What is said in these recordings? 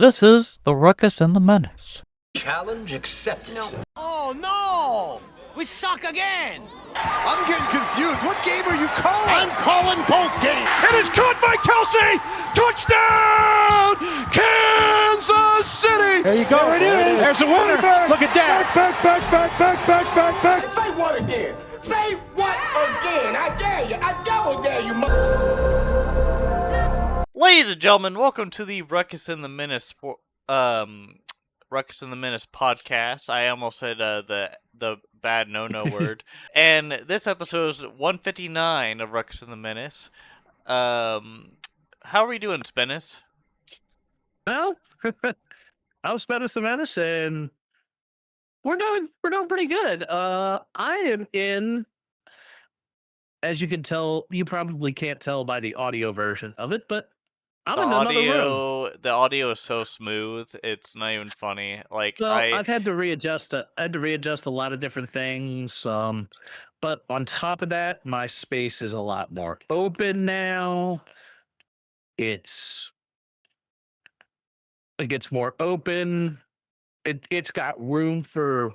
This is the Ruckus and the Menace. Challenge accepted. No. Oh no! We suck again! I'm getting confused. What game are you calling? I'm calling both games! It is caught by Kelsey! Touchdown! Kansas City! There you go. There it is. There's a winner. Look at that. Say what again? Say what again? I dare you. I double dare you, Ladies and gentlemen, welcome to the Ruckus and the Menace Ruckus and the Menace podcast. I almost said the bad no word. And this episode is 159 of Ruckus and the Menace. How are we doing, Spenaces? Well, I'm Ruckus and the Menace, and we're doing pretty good. I am in, as you can tell, you probably can't tell by the audio version of it, but I'm in another room. The audio is so smooth, it's not even funny. Like, Well, I've had to readjust. I had to readjust a lot of different things. But on top of that, my space is a lot more open now. It gets more open. It's got room for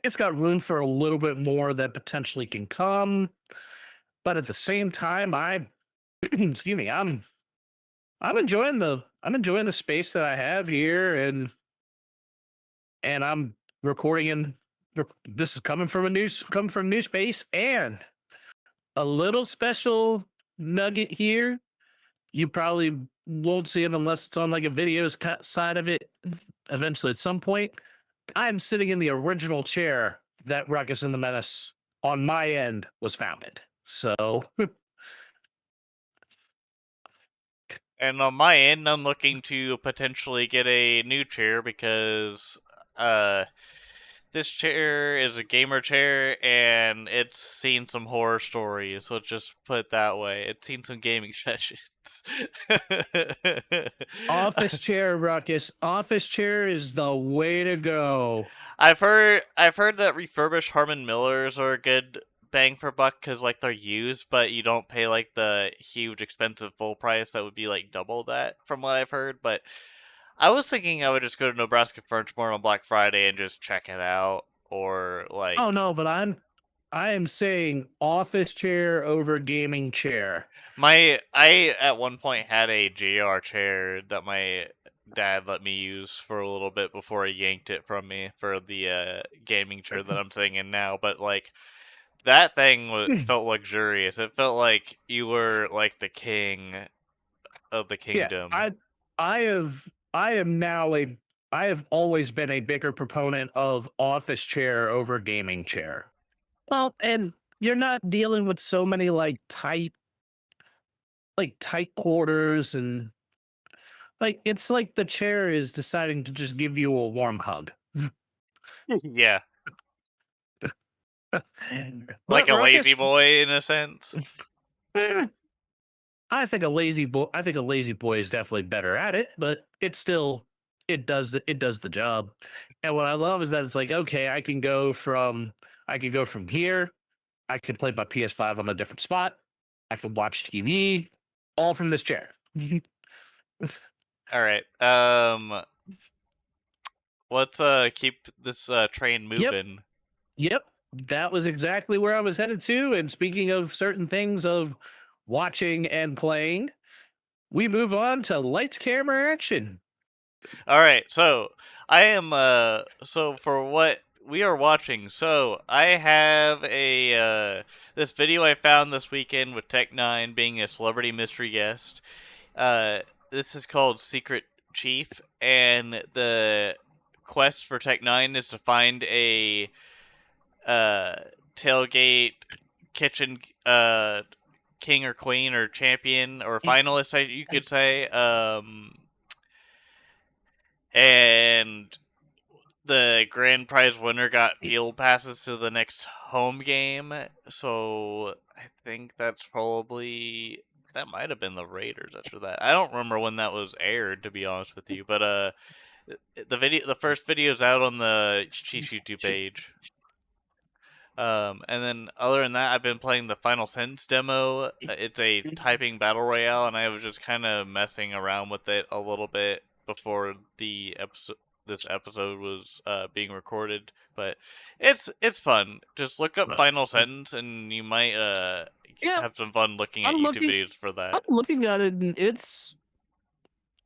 it's got room for a little bit more that potentially can come. But at the same time, excuse me, I'm enjoying the space that I have here, and I'm recording this is coming from a new space, and a little special nugget here. You probably won't see it unless it's on like a videos side of it eventually at some point. I'm sitting in the original chair that Ruckus and the Menace on my end was founded. So And on my end, I'm looking to potentially get a new chair because this chair is a gamer chair and it's seen some horror stories. Let's just put it that way. It's seen some gaming sessions. office chair, Ruckus. Office chair is the way to go. I've heard that refurbished Harmon Millers are a good bang for buck because like they're used, but you don't pay like the huge expensive full price that would be like double that from what I've heard. But I was thinking I would just go to Nebraska Furniture Mart on Black Friday and just check it out, or like. Oh no, but I am saying office chair over gaming chair. I at one point had a JR chair that my dad let me use for a little bit before he yanked it from me for the gaming chair that I'm sitting in now. But like that thing felt luxurious. It felt like you were like the king of the kingdom. Yeah, I have always been a bigger proponent of office chair over gaming chair. Well, and you're not dealing with so many like tight quarters, and like it's like the chair is deciding to just give you a warm hug. Yeah. But Like a lazy boy in a sense. I think a lazy boy is definitely better at it, but it does the job. And what I love is that it's like, okay, I can go from here. I can play my PS5 on a different spot. I can watch TV, all from this chair. All right. Let's keep this train moving. Yep. That was exactly where I was headed to. And speaking of certain things of watching and playing, we move on to lights, camera, action. All right. So I am so for what we are watching. So I have a this video I found this weekend with Tech9 being a celebrity mystery guest. This is called Secret Chief, and the quest for Tech9 is to find a tailgate kitchen king or queen or champion or finalist, you could say. And the grand prize winner got field passes to the next home game. So I think that might have been the Raiders after that. I don't remember when that was aired, to be honest with you. But the first video's out on the Chiefs YouTube page. And then other than that, I've been playing the Final Sentence demo. It's a typing battle royale, and I was just kind of messing around with it a little bit before this episode was being recorded, but it's fun. Just look up Final Sentence, and you might Yeah, have some fun looking at I'm YouTube looking. videos for I'm that. looking at it, and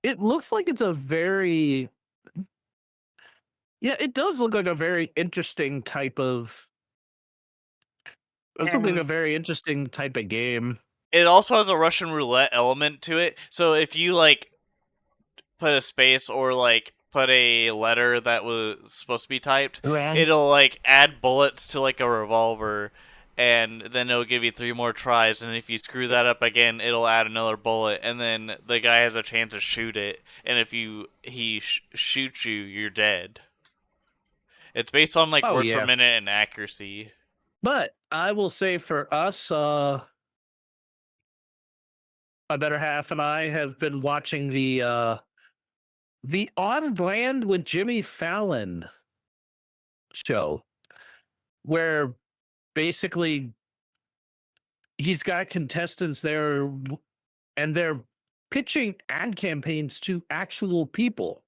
it looks like it's a very it does look like a very interesting type of. It's looking like a And very interesting type of game. it also has a Russian roulette element to it. So if you like put a space or like put a letter that was supposed to be typed, Right. it'll like add bullets to like a revolver, and then it'll give you 3 more tries. And if you screw that up again, it'll add another bullet, and then the guy has a chance to shoot it. And if he shoots you, you're dead. It's based on like Oh words per yeah, minute and accuracy. but I will say for us, my better half and I have been watching the On Brand with Jimmy Fallon show, where basically he's got contestants there and they're pitching ad campaigns to actual people,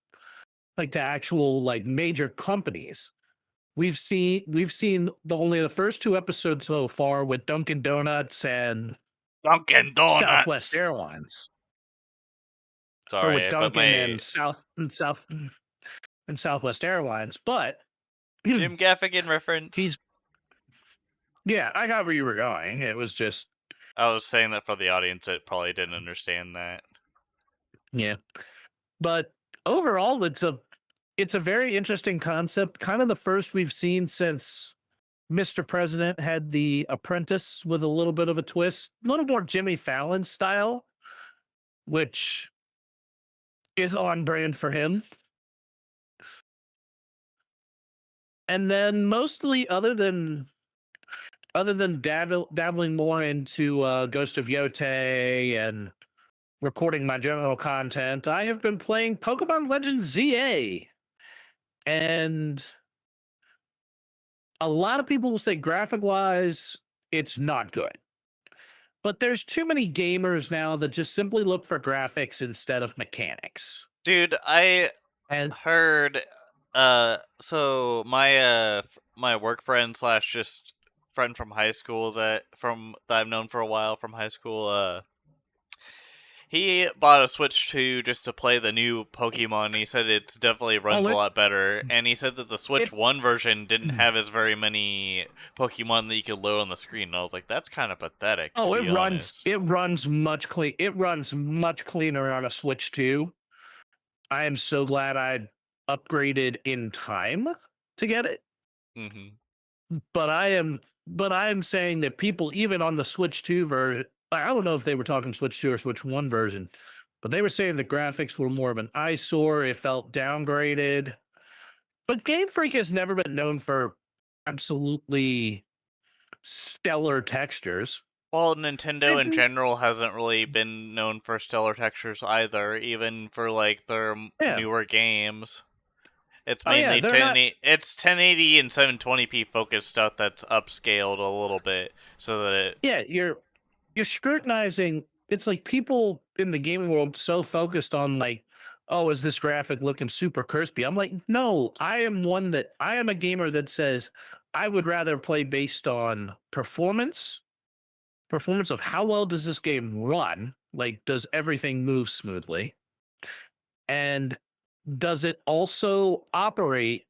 like to actual like major companies. We've seen only the first 2 episodes so far with Dunkin' Donuts and Dunkin' Southwest Donuts. Airlines, or with Sorry, I put Dunkin' my and Southwest Airlines. But Jim Gaffigan reference. he's yeah, I got where you were going. It was just I was saying that for the audience that probably didn't understand that. yeah. But overall, it's a very interesting concept. Kind of the first we've seen since Mr. President had The Apprentice with a little bit of a twist, a little more Jimmy Fallon style, which is on brand for him. And then mostly other than dabbling more into Ghost of Yote and recording my general content, I have been playing Pokemon Legends ZA. And a lot of people will say graphic wise, it's not good. But there's too many gamers now that just simply look for graphics instead of mechanics. Dude, I And heard so my work friend slash just friend from high school that I've known for a while from high school, he bought a Switch 2 just to play the new Pokemon, and he said it definitely runs a it lot better. And he said that the Switch it 1 version didn't have as very many Pokemon that you could load on the screen. And I was like, that's kind of pathetic, to be honest. it runs much cleaner on a Switch 2. I am so glad I upgraded in time to get it. Hmm. But I am saying that people even on the Switch 2 version, I don't know if they were talking Switch 2 or Switch 1 version, but they were saying the graphics were more of an eyesore. It felt downgraded. But Game Freak has never been known for absolutely stellar textures. Well, Nintendo in Mhm. general hasn't really been known for stellar textures either, even for like their Yeah. newer games. It's Oh yeah, mainly they're not. it's 1080 and 720p focused stuff that's upscaled a little bit so that it. Yeah, you're scrutinizing. It's like people in the gaming world so focused on like, oh, is this graphic looking super crispy? I'm like, no, I am a gamer that says I would rather play based on performance of how well does this game run? Like, does everything move smoothly? And does it also operate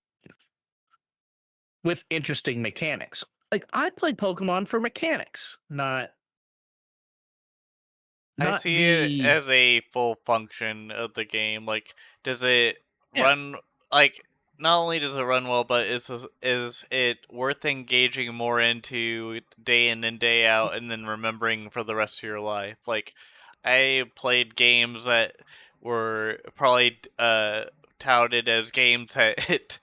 with interesting mechanics? Like, I play Pokemon for mechanics, I not see it the as a full function of the game. Like, does it yeah. run like? Not only does it run well, but is it worth engaging more into day in and day out, and then remembering for the rest of your life? Like, I played games that were probably touted as games that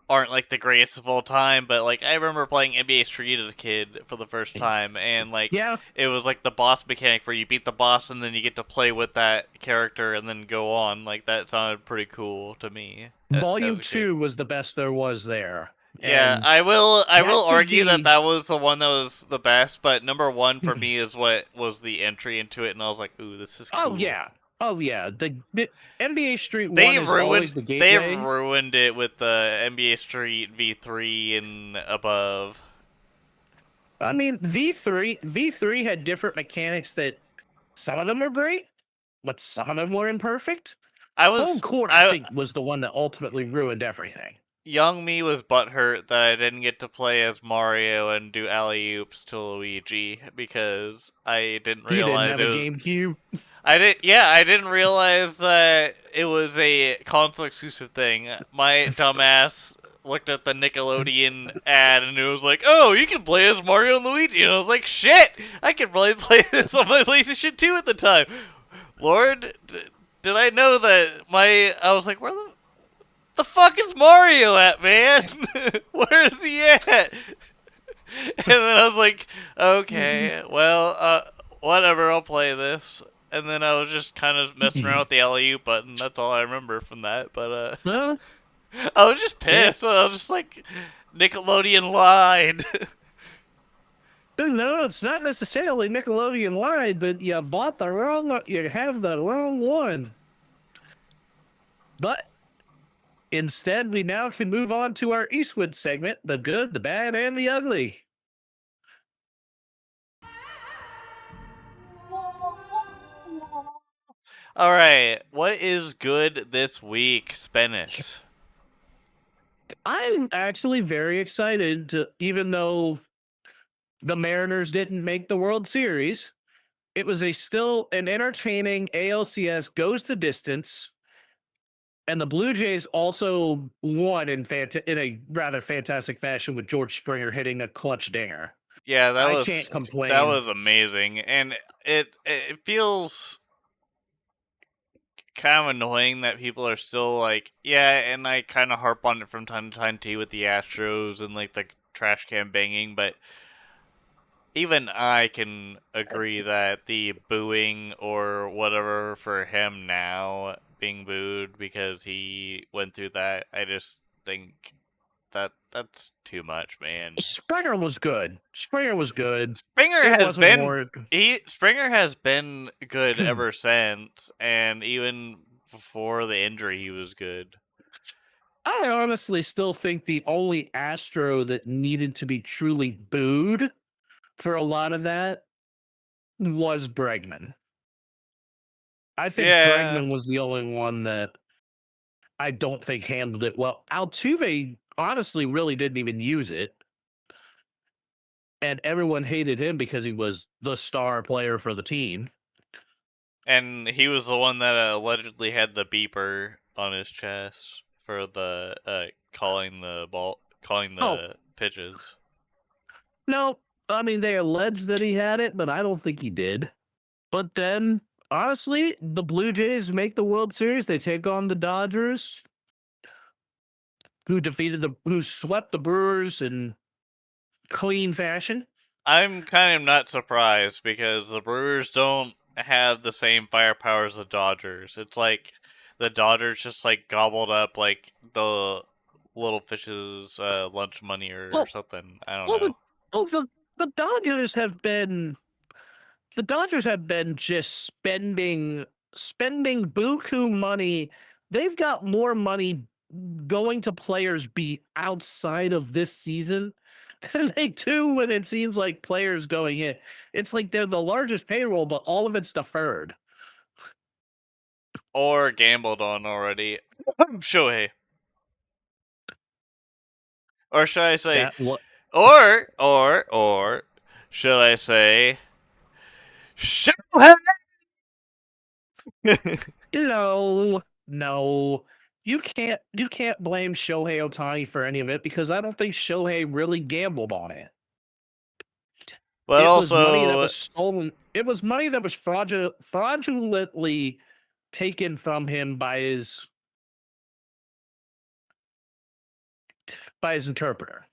aren't like the greatest of all time, but like I remember playing NBA Street as a kid for the first time, and like Yeah, it was like the boss mechanic where you beat the boss and then you get to play with that character and then go on. Like that sounded pretty cool to me as Volume a kid. 2 was the best there was there. Yeah, And I will that could argue that be that was the one that was the best, but number one for me is what was the entry into it, and I was like, ooh, this is oh cool. yeah. Oh yeah, the NBA Street They 1 is always ruined the they gateway. ruined it with the NBA Street V3 and above. I mean, V3 had different mechanics that some of them were great, but some of them were imperfect. Home court, I think, was the one that ultimately ruined everything. Young me was butthurt that I didn't get to play as Mario and do alley oops to Luigi because I didn't You didn't realize have it a was. GameCube. I didn't realize that it was a console exclusive thing. My dumbass looked at the Nickelodeon ad and it was like, "Oh, you can play as Mario and Luigi," and I was like, "Shit, I could probably play this on my PlayStation 2 at the time." Lord, did I know that I was like, where the fuck is Mario at, man? Where is he at? And then I was like, okay, well, whatever, I'll play this. And then I was just kind of messing around with the LEU button. That's all I remember from that. But Well, I was just yeah. pissed. I was just like, Nickelodeon lied. No, it's not necessarily Nickelodeon lied, but you bought the wrong. You have the wrong one. But instead, we now can move on to our Eastwood segment: the good, the bad, and the ugly. All right, what is good this week, Spenaces? I'm actually very excited to, even though the Mariners didn't make the World Series, it was still an entertaining ALCS goes the distance, and the Blue Jays also won in a rather fantastic fashion with George Springer hitting a clutch dinger. Yeah, I can't complain. That was amazing, and it feels kind of annoying that people are still like, yeah, and I kind of harp on it from time to time too with the Astros and like the trash can banging, but even I can agree that the booing or whatever for him now being booed because he went through that, I just think that's too much, man. Springer was good. Springer was good. Springer It has wasn't been warranted. Springer has been good ever since, and even before the injury, he was good. I honestly still think the only Astro that needed to be truly booed for a lot of that was Bregman. I think Yeah, Bregman was the only one that I don't think handled it well. Altuve honestly really didn't even use it. And everyone hated him because he was the star player for the team. and he was the one that allegedly had the beeper on his chest for the calling Oh, the pitches. no. I mean, they alleged that he had it, but I don't think he did. But then, honestly, the Blue Jays make the World Series. They take on the Dodgers, who swept the Brewers in clean fashion. I'm kind of not surprised because the Brewers don't have the same firepower as the Dodgers. It's like the Dodgers just like gobbled up like the little fish's lunch money or Well, something. I don't well, know. the Dodgers have been just spending buku money. They've got more money going to players be outside of this season than they do when it seems like players going in. It's like they're the largest payroll, but all of it's deferred. Or gambled on already. Shohei. Or should I say That what? or should I say Shohei? No. You can't blame Shohei Otani for any of it because I don't think Shohei really gambled on it. But It was money that also was stolen. It was money that was fraudulently taken from him by his interpreter.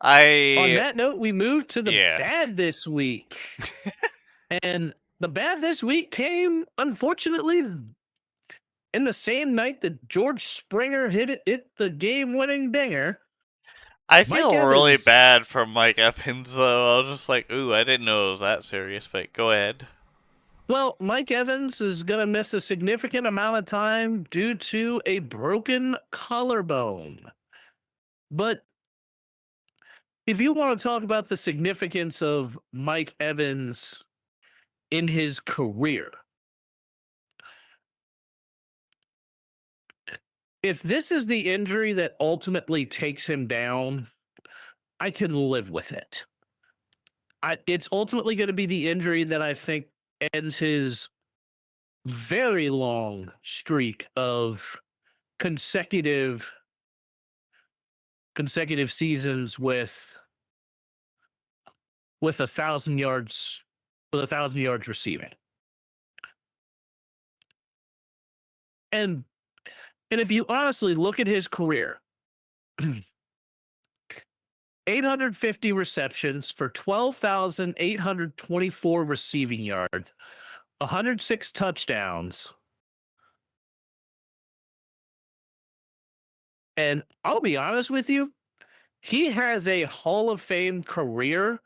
On I that note, we move to the yeah. bad this week. And the bad this week came, unfortunately, in the same night that George Springer hit the game-winning dinger. I Mike feel really Evans. bad for Mike Evans though. I was just like, ooh, I didn't know it was that serious. But go ahead. Well, Mike Evans is going to miss a significant amount of time due to a broken collarbone. But if you want to talk about the significance of Mike Evans in his career, if this is the injury that ultimately takes him down, I can live with it. It's ultimately going to be the injury that I think ends his very long streak of consecutive seasons with 1,000 yards with 1,000 yards receiving. And if you honestly look at his career, 850 receptions for 12,824 receiving yards, 106 touchdowns. And I'll be honest with you, he has a Hall of Fame career.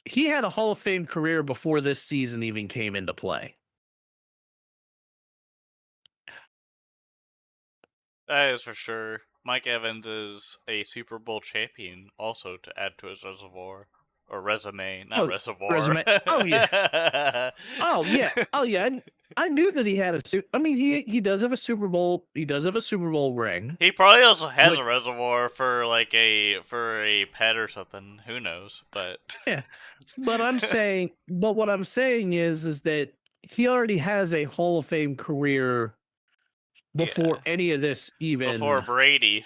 He had a Hall of Fame career before this season even came into play. That is for sure. Mike Evans is a Super Bowl champion, also to add to his reservoir or resume, not Oh, reservoir. resume. Oh yeah. Oh yeah. Oh yeah. I knew that he had a suit. I mean, he does have a Super Bowl. He does have a Super Bowl ring. He probably also has Which a reservoir for like a pet or something. Who knows? But yeah. But what I'm saying is that he already has a Hall of Fame career yeah, before any of this before even. Brady.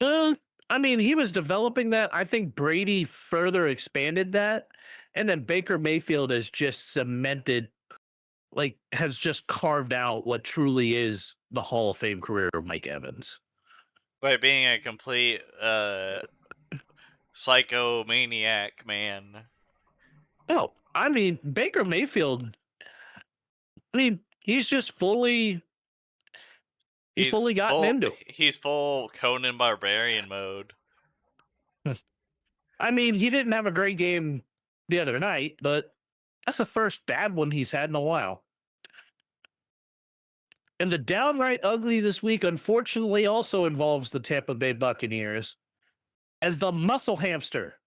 Uh, I mean, he was developing that. I think Brady further expanded that, and then Baker Mayfield has just cemented, like, has just carved out what truly is the Hall of Fame career of Mike Evans. By being a complete psychomaniac man. No, I mean Baker Mayfield. I mean, he's fully gotten into. He's full Conan Barbarian mode. I mean, he didn't have a great game the other night, but that's the first bad one he's had in a while. And the downright ugly this week, unfortunately, also involves the Tampa Bay Buccaneers, as the muscle hamster,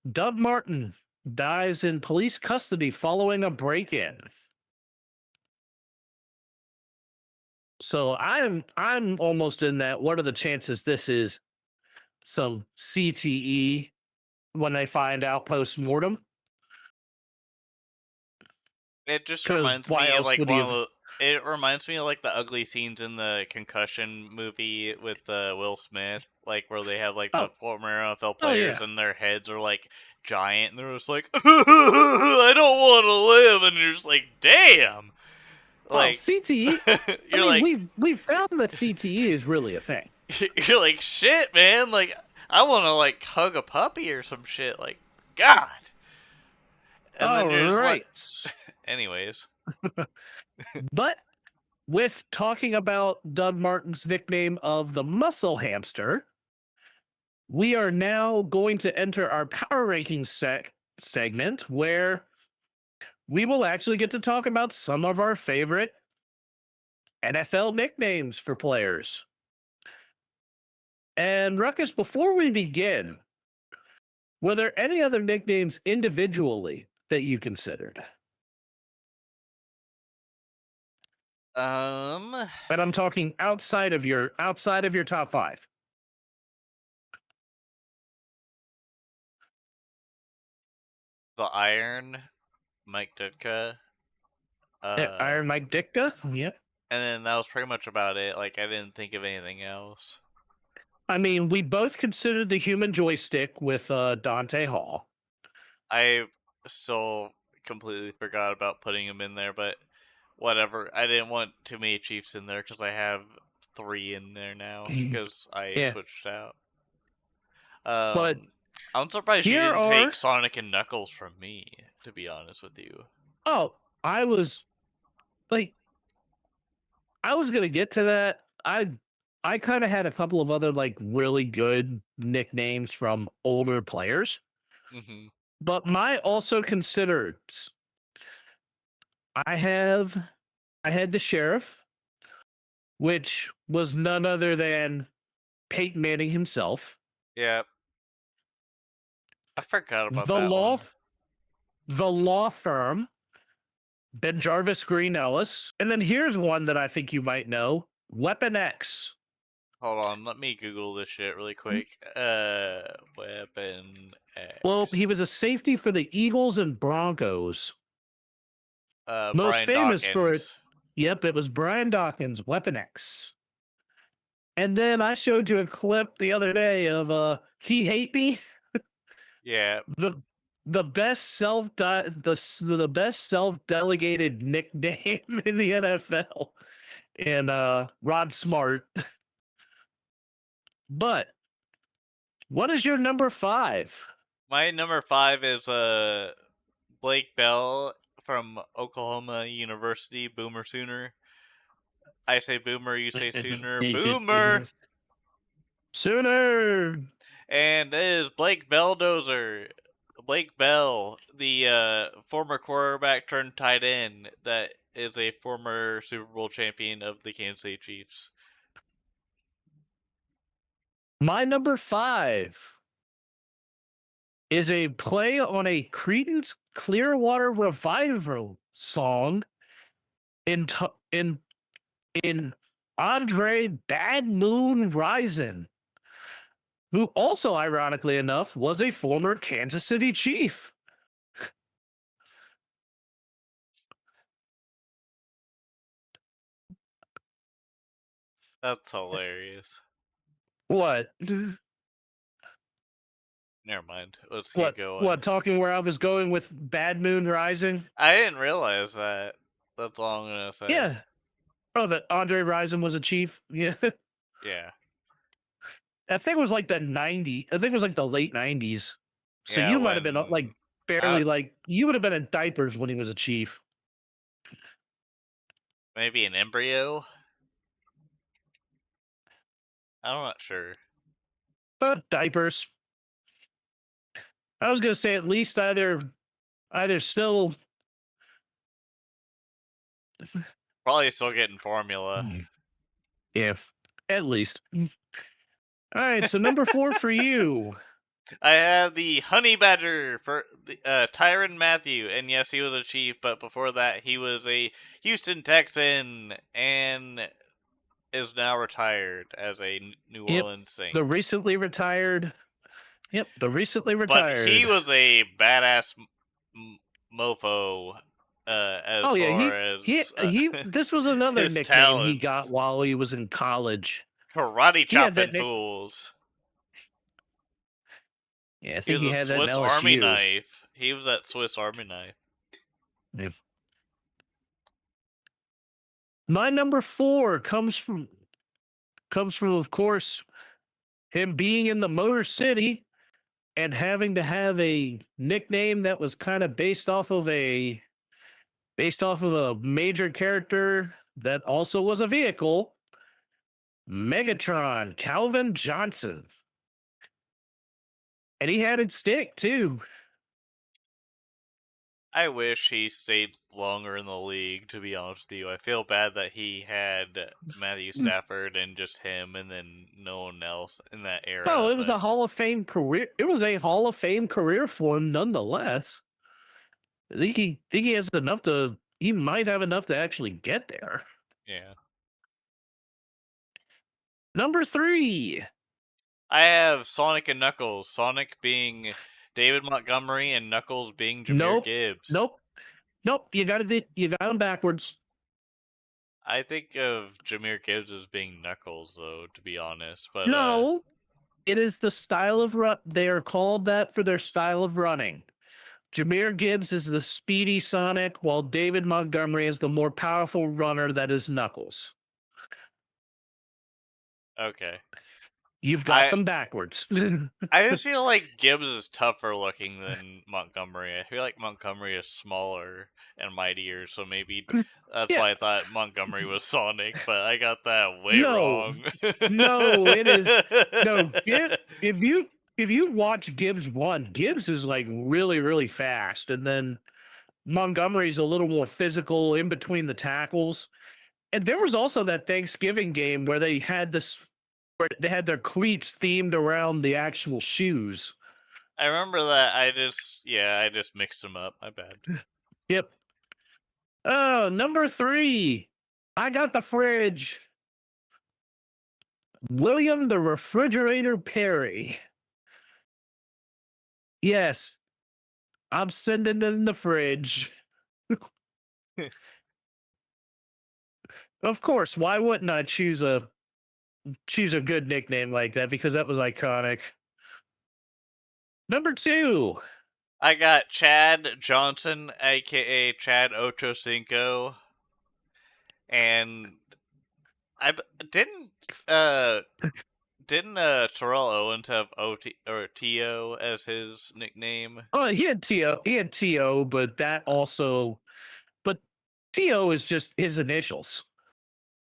Doug Martin, dies in police custody following a break in. So I'm almost in that. What are the chances this is some CTE when they find out post mortem? It just Because reminds why me of else like would he one of have? the. It reminds me of like the ugly scenes in the Concussion movie with Will Smith, like where they have like the Oh, former NFL oh players yeah. and their heads are like giant, and they're just like, I don't want to live, and you're just like, damn, Well, like CTE. I you're mean, like, we've found that CTE is really a thing. you're like, shit, man, like I want to like hug a puppy or some shit, like God, and then All you're just like, right. anyways. But with talking about Doug Martin's nickname of the muscle hamster, we are now going to enter our power rankings segment where we will actually get to talk about some of our favorite NFL nicknames for players. And Ruckus, before we begin, were there any other nicknames individually that you considered? Um, And I'm talking outside of your top five. the Iron, Mike Ditka, Iron Mike Ditka, yeah. and then that was pretty much about it. Like I didn't think of anything else. I mean, we both considered the human joystick with Dante Hall. I still completely forgot about putting him in there, but whatever. I didn't want too many Chiefs in there because I have 3 in there now because I Yeah, switched out. but I'm surprised you here didn't are take Sonic and Knuckles from me, to be honest with you. oh, I was like I was gonna get to that. I kind of had a couple of other like really good nicknames from older players, Hmm. but my also considered. I have I had the sheriff, which was none other than Peyton Manning himself. Yeah, I forgot about The that law, one. the law firm, Ben Jarvis Green Ellis, and then here's one that I think you might know: Weapon X. Hold on, let me Google this shit really quick. Weapon Well, X. he was a safety for the Eagles and Broncos. Most Brian famous for it. Dawkins. Yep, it was Brian Dawkins, Weapon X. And then I showed you a clip the other day of He Hate Me, Yeah, the the best self-delegated nickname in the NFL, and Rod Smart. But what is your number 5? my number 5 is Blake Bell from Oklahoma University. Boomer Sooner. I say Boomer, you say Sooner. Boomer. Sooner. And it is Blake Belldozer. Blake Bell, the former quarterback turned tight end that is a former Super Bowl champion of the Kansas City Chiefs. My number 5 is a play on a Creedence Clearwater Revival song in in Andre Bad Moon Rising, who also, ironically enough, was a former Kansas City Chief. That's hilarious. What? Never mind. Let's keep What? going. What? Talking where I was going with Bad Moon Rising? I didn't realize that. That's all I'm gonna say. Yeah. Oh, that Andre Rison was a chief. Yeah. Yeah. I think it was like the 90s. I think it was like the late 90s. So Yeah, you might have been when like how barely like you would have been in diapers when he was a chief. maybe an embryo? I'm not sure. But diapers. I was gonna say at least either still. Probably still getting formula. Yeah, at least. All right, so number 4 for you. I have the honey badger for Tyron Matthew, and yes, he was a Chief, but before that, he was a Houston Texan and is now retired as a New Yep, Orleans Saint. the recently retired. Yep, the recently But he retired. was a badass mofo as Oh yeah, far he as he. This was another his nickname he got talents. while he was in college. Karate He had that chopping nick. fools. Yeah, I He think was he a had that in Swiss Army LSU. knife. He was that Swiss Army knife. Yep. My number 4 comes from, of course, him being in the Motor City and having to have a nickname that was kind of based off of a major character that also was a vehicle. Megatron, Calvin Johnson. And he had it stick too. I wish he stayed longer in the league, to be honest with you. I feel bad that he had Matthew Stafford and just him and then no one else in that Oh, era, it was but a Hall of Fame career. It was a Hall of Fame career for him nonetheless. I think he has enough to he might have enough to actually get there. yeah. Number 3. I have Sonic and Knuckles. Sonic being David Montgomery and Knuckles being Jameer Nope. Gibbs. Nope. Nope. You got them backwards. I think of Jameer Gibbs as being Knuckles, though, to be honest. But No. It is the style of run. They are called that for their style of running. Jameer Gibbs is the speedy Sonic, while David Montgomery is the more powerful runner that is Knuckles. okay. You've got them backwards. I just feel like Gibbs is tougher looking than Montgomery. I feel like Montgomery is smaller and mightier, so maybe that's Yeah. why I thought Montgomery was Sonic, but I got that way No, wrong. no, it is no. If you watch Gibbs one, Gibbs is like really really fast, and then Montgomery's a little more physical in between the tackles. And there was also that Thanksgiving game where they had their cleats themed around the actual shoes. I remember that. I just mixed them up. My bad. Yep. Oh, number 3. I got the fridge. William the Refrigerator Perry. Yes, I'm sending it in the fridge. Of course, why wouldn't I choose a good nickname like that? Because that was iconic. Number 2. I got Chad Johnson, aka Chad Ochocinco, and didn't uh Terrell Owens have OT or T.O. as his nickname? Oh, he had T.O., but but T.O. is just his initials.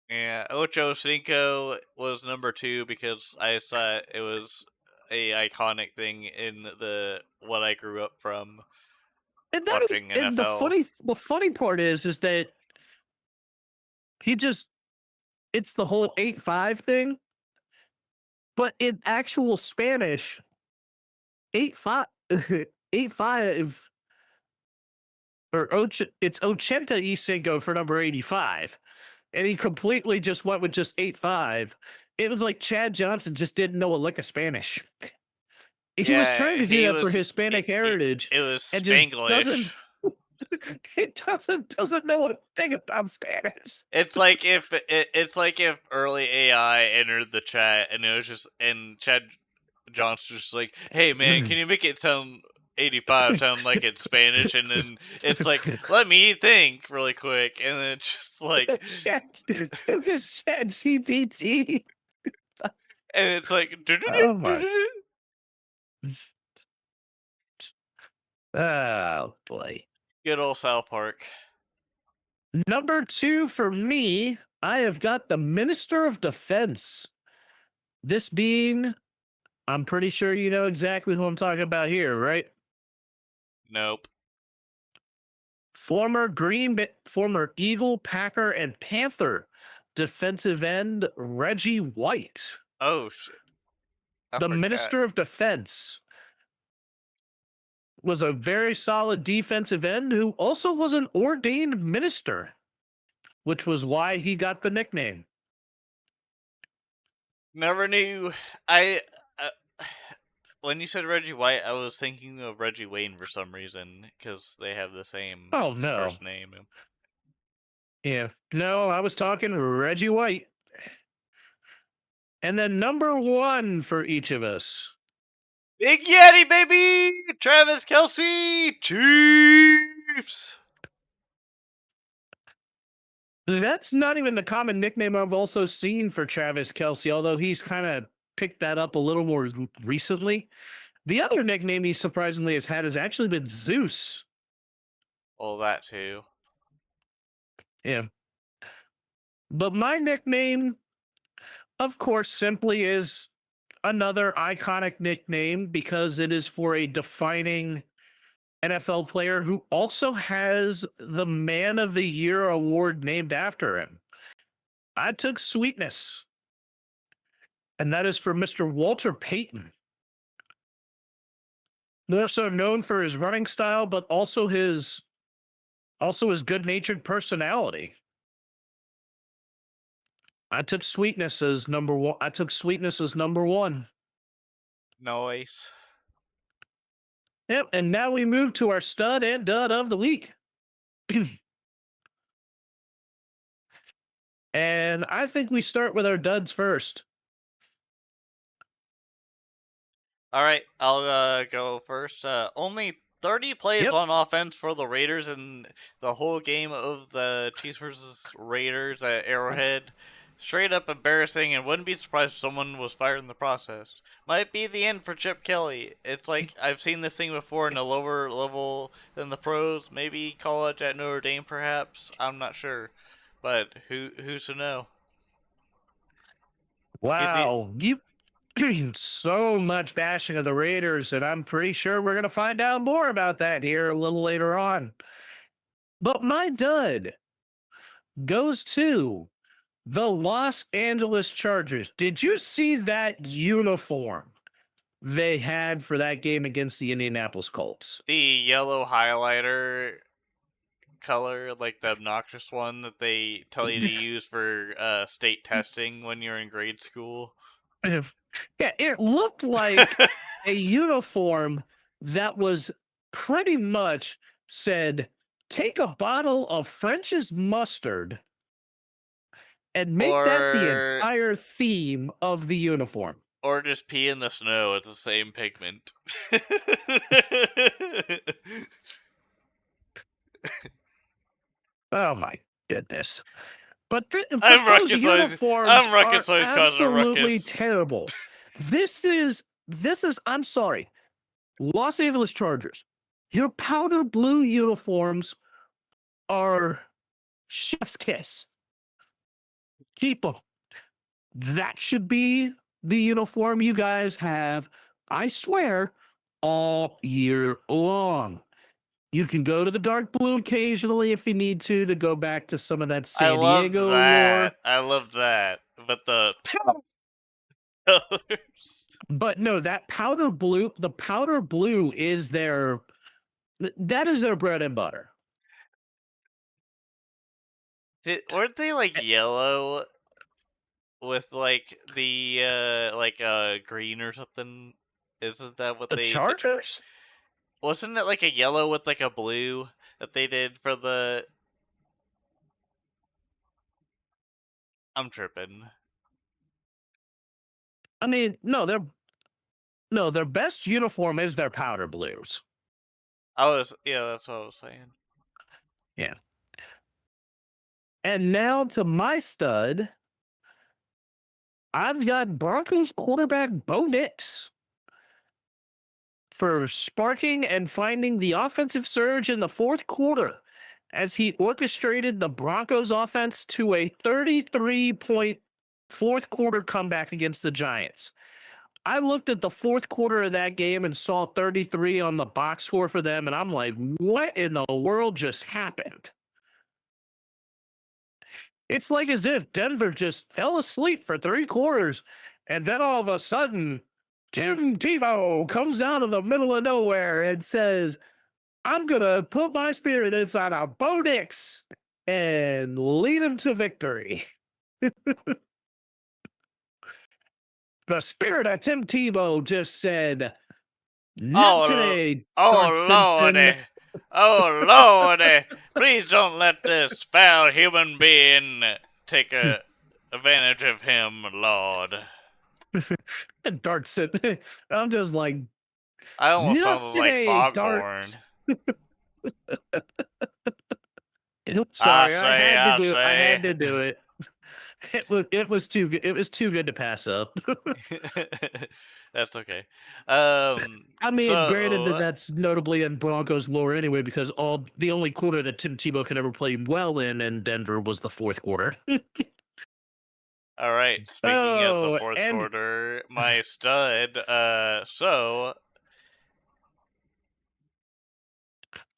Yeah, Ocho Cinco was number 2 because I saw it was a iconic thing in what I grew up from watching And NFL. the funny part is that he just it's the whole 8-5 thing, but in actual Spanish, 8-5 8-5 it's ochenta y cinco for number 85. And he completely just went with just 8-5. It was like Chad Johnson just didn't know a lick of Spanish. He was Yeah, trying to do that for Hispanic heritage it was and just Spanglish. doesn't know a thing about Spanish. It's like if early AI entered the chat and it was just and Chad Johnson's just like, "Hey man, can you make it sound 85 sound like it's Spanish?" And then it's like, "Let me think really quick," and then it's just like, This Chat GPT. and it's like, Oh my. Oh boy. good old South Park. Number 2 for me, I have got the Minister of Defense. This being, I'm pretty sure you know exactly who I'm talking about here, right? Nope. Former Eagle, Packer, and Panther defensive end Reggie White, Oh shit, I the forgot. Minister of Defense, was a very solid defensive end who also was an ordained minister, which was why he got the nickname. Never knew. I when you said Reggie White, I was thinking of Reggie Wayne for some reason because they have the same Oh no. first name. Yeah. No, I was talking Reggie White. And then number 1 for each of us. Big Yeti, baby! Travis Kelsey, Chiefs! That's not even the common nickname I've also seen for Travis Kelsey, although he's kind of picked that up a little more recently. The other nickname he surprisingly has had has actually been Zeus. Well, that too. Yeah. But my nickname, of course, simply is another iconic nickname because it is for a defining NFL player who also has the Man of the Year award named after him. I took Sweetness, and that is for Mr. Walter Payton. Also known for his running style, but also his good-natured personality. I took Sweetness as number 1. I took Sweetness as number 1. Nice. Yep, and now we move to our stud and dud of the week. And I think we start with our duds first. All right, I'll go first. Only 30 plays Yep. on offense for the Raiders in the whole game of the Chiefs versus Raiders at Arrowhead. Straight up embarrassing, and wouldn't be surprised if someone was fired in the process. Might be the end for Chip Kelly. It's like I've seen this thing before in a lower level than the pros. Maybe college at Notre Dame, perhaps. I'm not sure, but who's to know? Wow, you so much bashing of the Raiders, and I'm pretty sure we're gonna find out more about that here a little later on. But my dud goes to the Los Angeles Chargers. Did you see that uniform they had for that game against the Indianapolis Colts? The yellow highlighter color, like the obnoxious one that they tell you to use for state testing when you're in grade school. Yeah, it looked like a uniform that was pretty much said, take a bottle of French's mustard and make that the Or entire theme of the uniform. or just pee in the snow. It's the same pigment. Oh my goodness. But, I'm those Ruckus uniforms I'm Ruckus are always causing a absolutely ruckus. terrible. This is, I'm sorry, Los Angeles Chargers. Your powder blue uniforms are chef's kiss. Keep them. That should be the uniform you guys have, I swear, all year long. You can go to the dark blue occasionally if you need to go back to some of that San Diego lore. I love that. But the colors. But no, that powder blue, the powder blue is that is their bread and butter. Weren't they like yellow with like the green or something? Isn't that what The they Chargers? wasn't it like a yellow with like a blue that they did for the I'm tripping. I mean, no, their best uniform is their powder blues. That's what I was saying. Yeah. And now to my stud. I've got Broncos quarterback Bo Nix for sparking and finding the offensive surge in the fourth quarter as he orchestrated the Broncos offense to a 33-point fourth quarter comeback against the Giants. I looked at the fourth quarter of that game and saw 33 on the box score for them, and I'm like, what in the world just happened? It's like as if Denver just fell asleep for 3 quarters, and then all of a sudden, Tim Tebow comes out of the middle of nowhere and says, I'm going to put my spirit inside of Bo Nix and lead him to victory. The spirit of Tim Tebow just said, not today, Dart Simpson. Lordy. Oh lordy. Please don't let this foul human being take advantage of him, Lord. And Dart Simpson. I'm just like, I almost not sounded like today, Foghorn. Sorry, I had say. to do it. It was too good. It was too good to pass up. That's okay. I mean, granted So that's notably in Broncos lore anyway, because the only quarter that Tim Tebow could ever play well in Denver was the fourth quarter. all right. Speaking of the Oh, fourth and quarter, my stud. So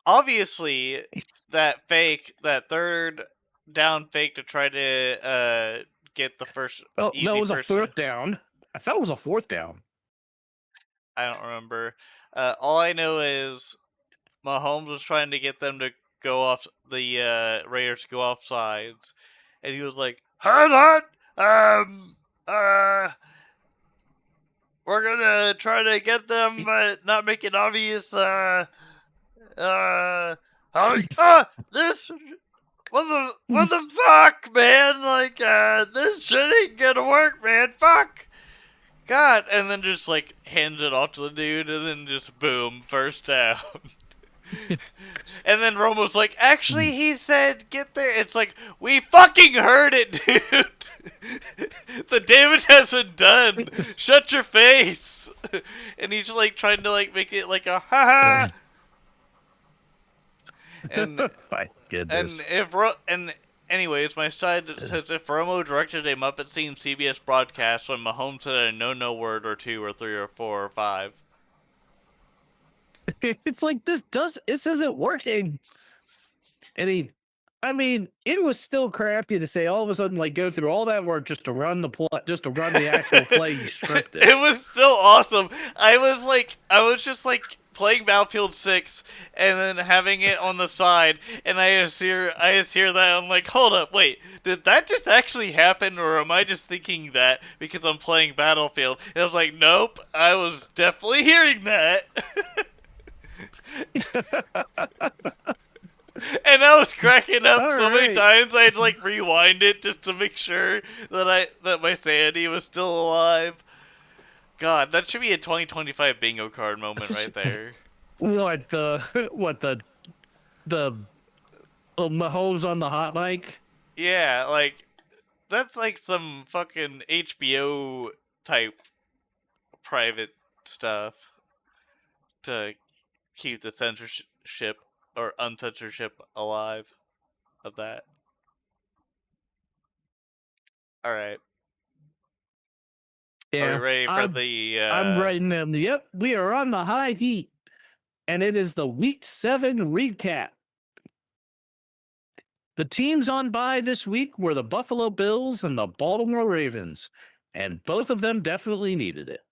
obviously that third down fake to try to get the first well, easy no, it was a first. fourth down. I thought it was a fourth down. I don't remember. All I know is Mahomes was trying to get them to go off the Raiders to go off sides, and he was like, "Hold on, we're gonna try to get them, but not make it obvious. This what the fuck, man? Like, this shit ain't gonna work, man. Fuck." God, and then just like hands it off to the dude, and then just boom, first down. And then Romo's like, actually, he said, get there. It's like, we fucking heard it, dude. The damage has been done. Shut your face. And he's like trying to like make it like a ha ha. And My goodness. and anyways, my side says if Romo directed a Muppet themed CBS broadcast when Mahomes said a no word or two or three or four or five. It's like this isn't working. And it was still crafty to say all of a sudden, like, go through all that work just to run the actual play you scripted. It was still awesome. I was just like playing Battlefield 6 and then having it on the side, and I just hear that. I'm like, hold up, wait, did that just actually happen, or am I just thinking that because I'm playing Battlefield? And I was like, nope, I was definitely hearing that. And I was cracking up so many times I had to like rewind it just to make sure that my sanity was still alive. God, that should be a 2025 bingo card moment right there. What the Mahomes on the hot mic? Yeah, like that's like some fucking HBO type private stuff to keep the censorship or uncensorship alive of that. All right. Yeah, Are we ready for the? I'm writing them. Yep, we are on the high heat, and it is the Week 7 recap. The teams on bye this week were the Buffalo Bills and the Baltimore Ravens, and both of them definitely needed it.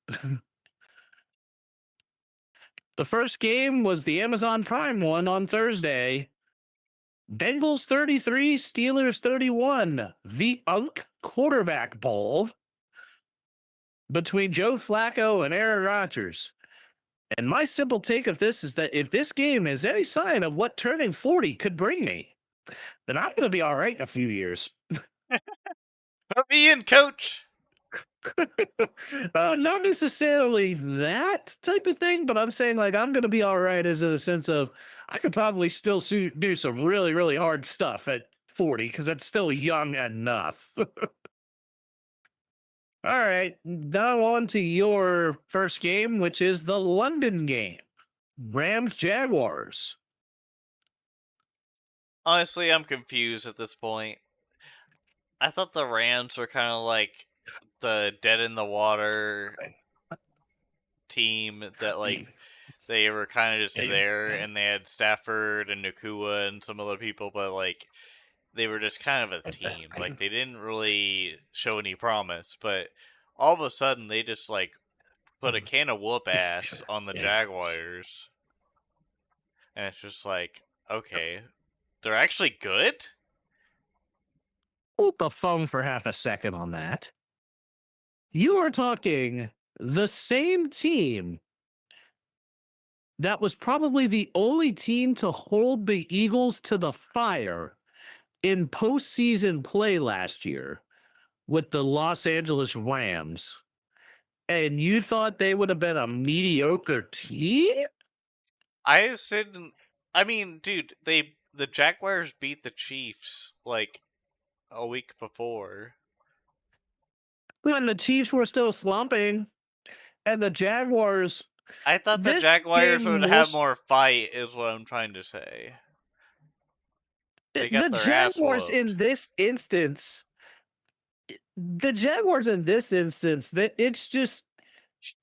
The first game was the Amazon Prime one on Thursday. Bengals 33, Steelers 31, the UNC quarterback bowl between Joe Flacco and Aaron Rodgers. And my simple take of this is that if this game is any sign of what turning 40 could bring me, then I'm going to be all right in a few years. Put me in, coach. Not necessarily that type of thing, but I'm saying like I'm going to be all right as a sense of I could probably still do some really, really hard stuff at 40 because that's still young enough. All right, now on to your first game, which is the London game. Rams Jaguars. Honestly, I'm confused at this point. I thought the Rams were kind of like the dead in the water team that like they were kind of just there, and they had Stafford and Nakua and some other people, but like they were just kind of a team. Like they didn't really show any promise, but all of a sudden they just like put a can of whoop ass on the Jaguars, and it's just like, okay, they're actually good. Hold the phone for half a second on that. You are talking the same team that was probably the only team to hold the Eagles to the fire in postseason play last year with the Los Angeles Rams. And you thought they would have been a mediocre team? I said, I mean, dude, the Jaguars beat the Chiefs like a week before. When the Chiefs were still slumping, and the Jaguars. I thought the Jaguars would have more fight, is what I'm trying to say. They got The their ass Jaguars whooped. in this instance. The Jaguars in this instance, that it's just.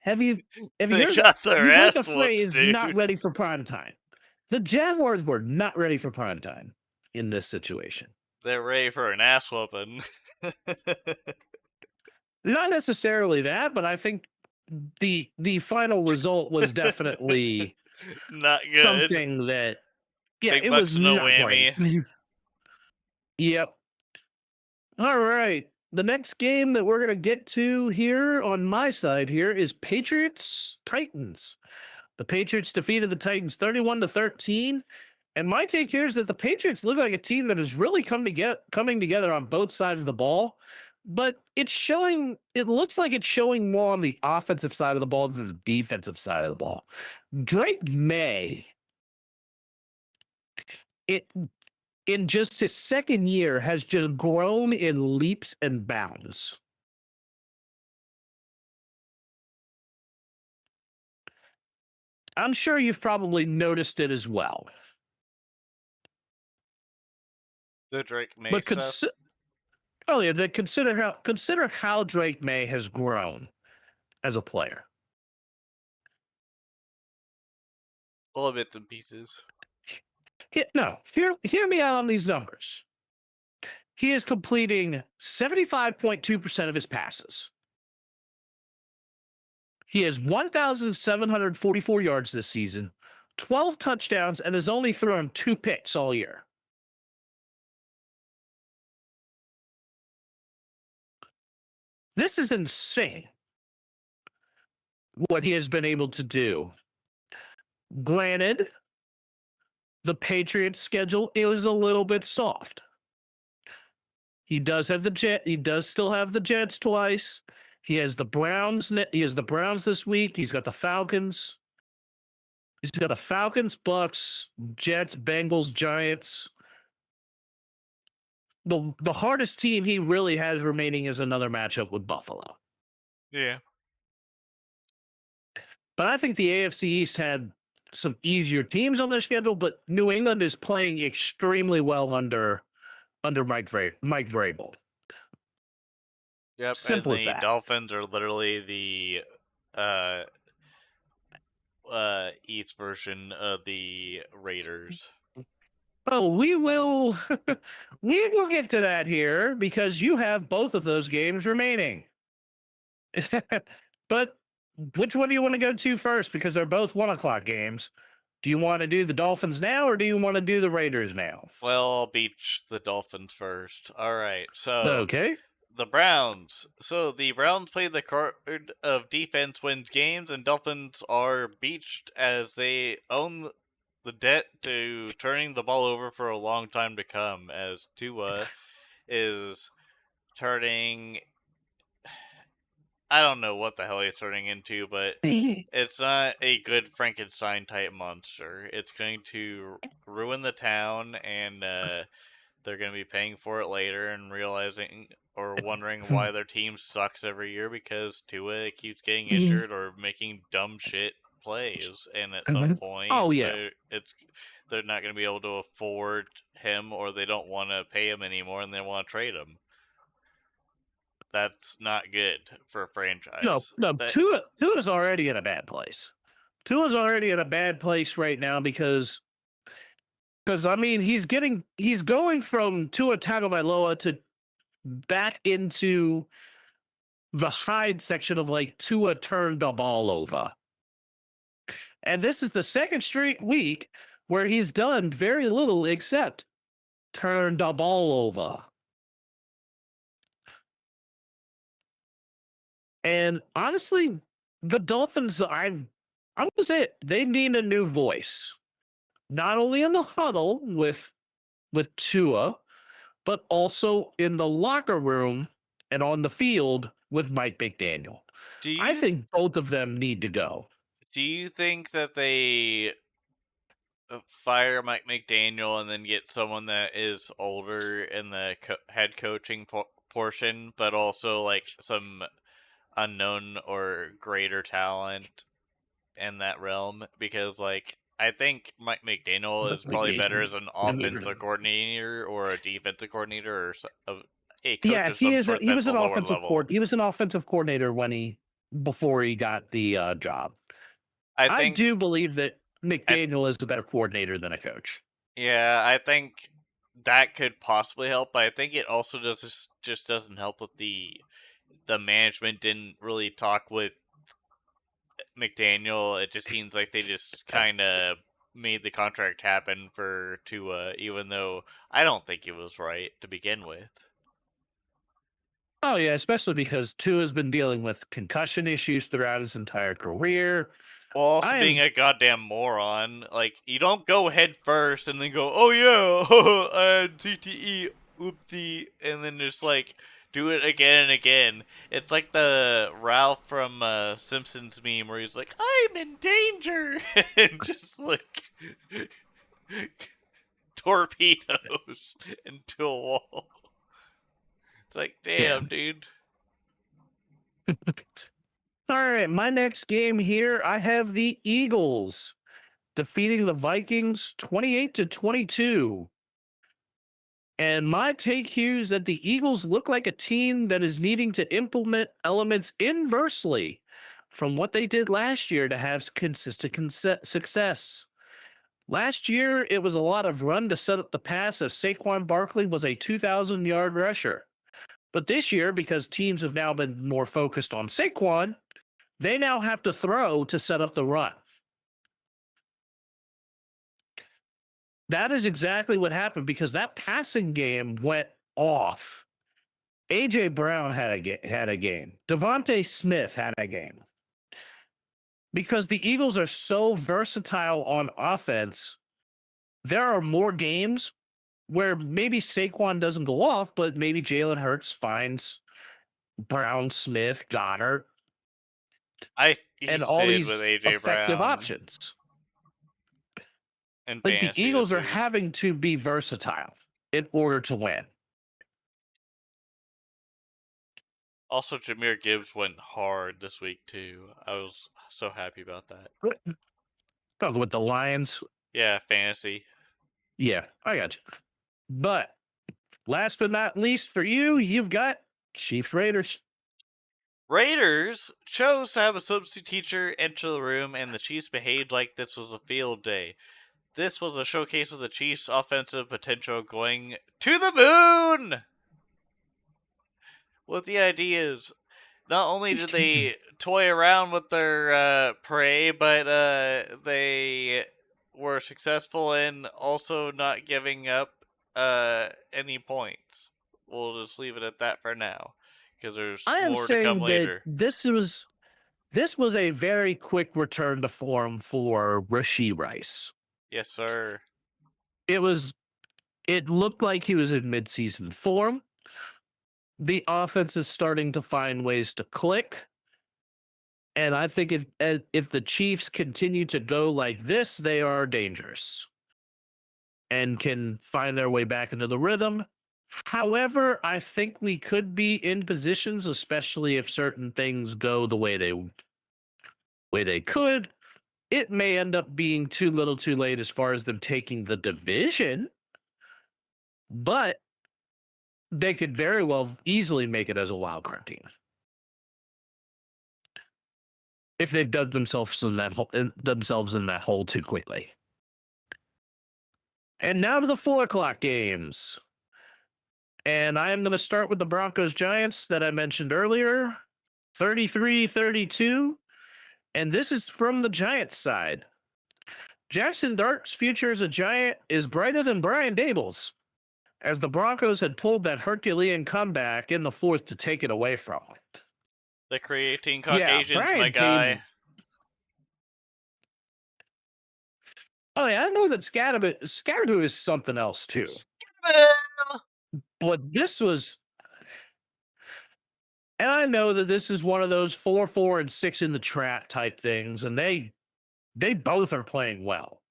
Have you They heard, got their you heard ass the whooped, phrase dude. "not ready for prime time"? The Jaguars were not ready for prime time in this situation. They're ready for an ass whooping. Not necessarily that, but I think the final result was definitely Not good. something that Big it bucks, was no not whammy. great. Yep. All right. The next game that we're going to get to here on my side here is Patriots Titans. The Patriots defeated the Titans 31-13. And my take here is that the Patriots look like a team that has really coming together on both sides of the ball. But it looks like it's showing more on the offensive side of the ball than the defensive side of the ball. Drake May it in just his second year has just grown in leaps and bounds. I'm sure you've probably noticed it as well. The Drake May But stuff. oh yeah, consider how Drake May has grown as a player. Little bits and pieces. Hear me out on these numbers. He is completing 75.2% of his passes. He has 1,744 yards this season, 12 touchdowns, and has only thrown 2 picks all year. This is insane what he has been able to do. Granted, the Patriots schedule is a little bit soft. He does have the Jet. He does still have the Jets twice. He has the Browns. He has the Browns this week. He's got the Falcons. He's got the Falcons, Bucks, Jets, Bengals, Giants. The hardest team he really has remaining is another matchup with Buffalo. Yeah. But I think the AFC East had some easier teams on their schedule, but New England is playing extremely well under Mike Vrabel. Yep. Simple and as the that. Dolphins are literally the East version of the Raiders. Oh, we will we will get to that here because you have both of those games remaining. But which one do you want to go to first? Because they're both 1:00 games. Do you want to do the Dolphins now or do you want to do the Raiders now? Well, I'll beach the Dolphins first. All right. So Okay. the Browns. So the Browns play the card of defense wins games, and Dolphins are beached as they own the debt to turning the ball over for a long time to come, as Tua is turning. I don't know what the hell he's turning into, but it's not a good Frankenstein type monster. It's going to ruin the town, and they're going to be paying for it later and realizing or wondering why their team sucks every year because Tua keeps getting injured or making dumb shit plays, and at some point Oh yeah. they're not going to be able to afford him, or they don't want to pay him anymore and they want to trade him. That's not good for a franchise. No, Tua's already in a bad place. Tua's already in a bad place right now because I mean he's going from Tua Tagovailoa to back into the hide section of like Tua turned the ball over. And this is the second straight week where he's done very little except turn the ball over. And honestly, the Dolphins, I'm going to say it, they need a new voice. Not only in the huddle with Tua, but also in the locker room and on the field with Mike McDaniel. I think both of them need to go. Do you think that they fire Mike McDaniel and then get someone that is older in the head coaching portion, but also like some unknown or greater talent in that realm? Because like I think Mike McDaniel is probably better as an offensive coordinator or a defensive coordinator or a coach Yeah, of some sort he that's was a an lower level. he was an offensive coordinator before he got the job. I think do believe that McDaniel is a better coordinator than a coach. Yeah, I think that could possibly help, but I think it also just doesn't help with the management didn't really talk with McDaniel. It just seems like they just kind of made the contract happen for Tua, even though I don't think it was right to begin with. Oh yeah, especially because Tua has been dealing with concussion issues throughout his entire career. Well, also being a goddamn moron. Like, you don't go head first and then go, oh yeah, I had CTE, oopsie, and then just like do it again and again. It's like the Ralph from Simpsons meme where he's like, I'm in danger, and just like torpedoes into a wall. It's like, damn, dude. All right, my next game here, I have the Eagles defeating the Vikings 28-22. And my take here is that the Eagles look like a team that is needing to implement elements inversely from what they did last year to have consistent success. Last year, it was a lot of run to set up the pass as Saquon Barkley was a 2,000-yard rusher. But this year, because teams have now been more focused on Saquon, they now have to throw to set up the run. That is exactly what happened because that passing game went off. AJ Brown had a game. Devontae Smith had a game. Because the Eagles are so versatile on offense, there are more games where maybe Saquon doesn't go off, but maybe Jalen Hurts finds Brown, Smith, Goddard, He and all stayed these with AJ effective Brown options. in Like the fantasy Eagles this are week. having to be versatile in order to win. Also, Jahmyr Gibbs went hard this week too. I was so happy about that. Talking with the Lions. Yeah, fantasy. Yeah, I got you. But last but not least for you, you've got Chiefs Raiders. Raiders chose to have a substitute teacher enter the room, and the Chiefs behaved like this was a field day. This was a showcase of the Chiefs' offensive potential going to the moon! With the ideas. Not only did they toy around with their prey, but they were successful in also not giving up any points. We'll just leave it at that for now, because there's I am more to come saying that later. this was a very quick return to form for Rashee Rice. Yes, sir. It looked like he was in midseason form. The offense is starting to find ways to click. And I think if the Chiefs continue to go like this, they are dangerous and can find their way back into the rhythm. However, I think we could be in positions, especially if certain things go the way they could. It may end up being too little too late as far as them taking the division, but they could very well easily make it as a wild card team if they've dug themselves in that hole too quickly. And now to the 4:00 games. And I am going to start with the Broncos Giants that I mentioned earlier, 33-32. And this is from the Giants side. Jackson Dart's future as a Giant is brighter than Brian Dable's, as the Broncos had pulled that Herculean comeback in the fourth to take it away from it. The creatine Yeah, Caucasians, Brian my guy. Dable. Oh, yeah, I know that Scatterboo is something else too. But this was, and I know that this is one of those 4, and 6 in the trap type things, and they both are playing well.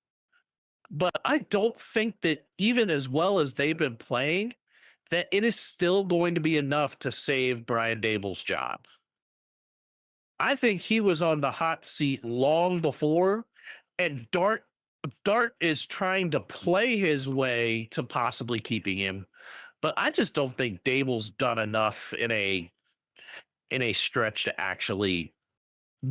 But I don't think that even as well as they've been playing, that it is still going to be enough to save Brian Dable's job. I think he was on the hot seat long before, and Dart is trying to play his way to possibly keeping him. But I just don't think Dable's done enough in a stretch to actually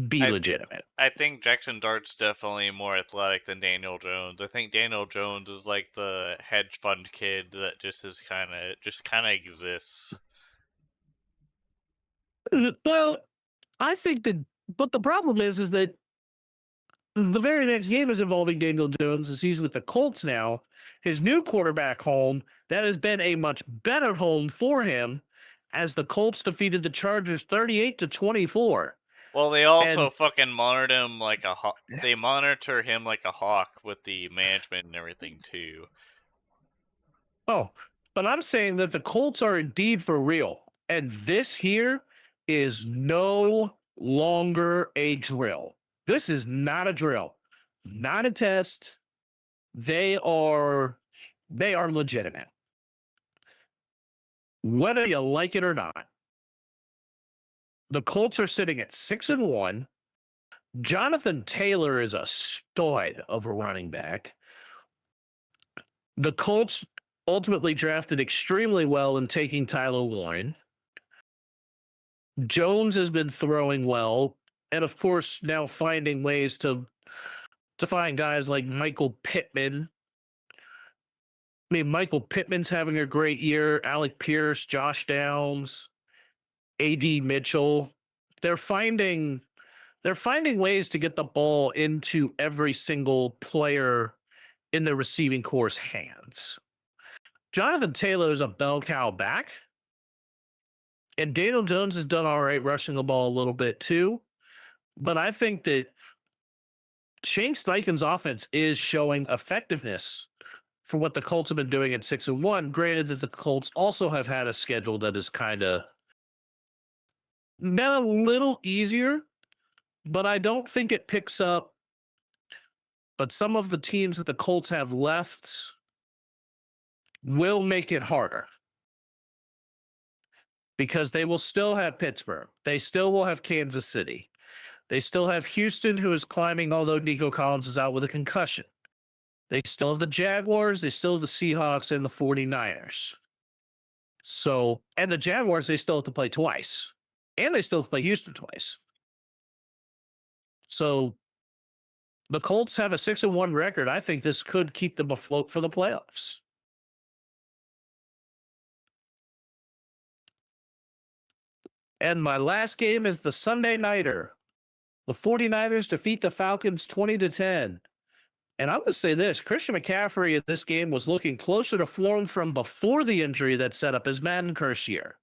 be legitimate. I think Jackson Dart's definitely more athletic than Daniel Jones. I think Daniel Jones is like the hedge fund kid that just kind of exists. Well, I think that, but the problem is that the very next game is involving Daniel Jones as he's with the Colts now. His new quarterback home, that has been a much better home for him as the Colts defeated the Chargers 38-24. Well, they also fucking monitor him like a hawk. They monitor him like a hawk with the management and everything too. Oh, but I'm saying that the Colts are indeed for real. And this here is no longer a drill. This is not a drill, not a test. They are They are legitimate. Whether you like it or not, the Colts are sitting at 6-1. Jonathan Taylor is a stud of a running back. The Colts ultimately drafted extremely well in taking Tyler Warren. Jones has been throwing well, and of course now finding ways to find guys like Michael Pittman. I mean, Michael Pittman's having a great year. Alec Pierce, Josh Downs, A.D. Mitchell. They're finding ways to get the ball into every single player in the receiving corps' hands. Jonathan Taylor is a bell cow back. And Daniel Jones has done all right rushing the ball a little bit too. But I think that Shane Steichen's offense is showing effectiveness for what the Colts have been doing at 6-1. Granted that the Colts also have had a schedule that is kind of been a little easier, but I don't think it picks up. But some of the teams that the Colts have left will make it harder because they will still have Pittsburgh. They still will have Kansas City. They still have Houston, who is climbing, although Nico Collins is out with a concussion. They still have the Jaguars. They still have the Seahawks and the 49ers. So, and the Jaguars, they still have to play twice. And they still have to play Houston twice. So, the Colts have a 6-1 record. I think this could keep them afloat for the playoffs. And my last game is the Sunday Nighter. The 49ers defeat the Falcons 20-10. And I'm going to say this, Christian McCaffrey in this game was looking closer to form from before the injury that set up his Madden curse year.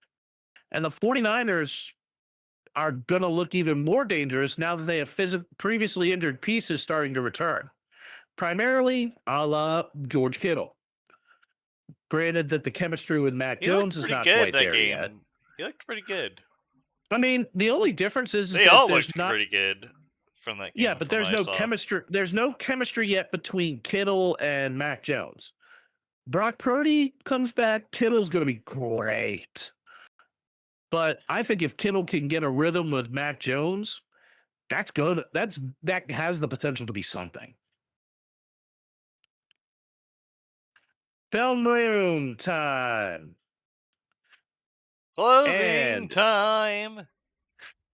And the 49ers are going to look even more dangerous now that they have previously injured pieces starting to return. Primarily a la George Kittle. Granted that the chemistry with Mac Jones is not quite there yet. He looked pretty good. I mean, the only difference is They that all there's looked not pretty good from that game. Yeah, but there's no chemistry. There's no chemistry yet between Kittle and Mac Jones. Brock Purdy comes back, Kittle's going to be great. But I think if Kittle can get a rhythm with Mac Jones, that's good. That has the potential to be something. Film room time. Closing time.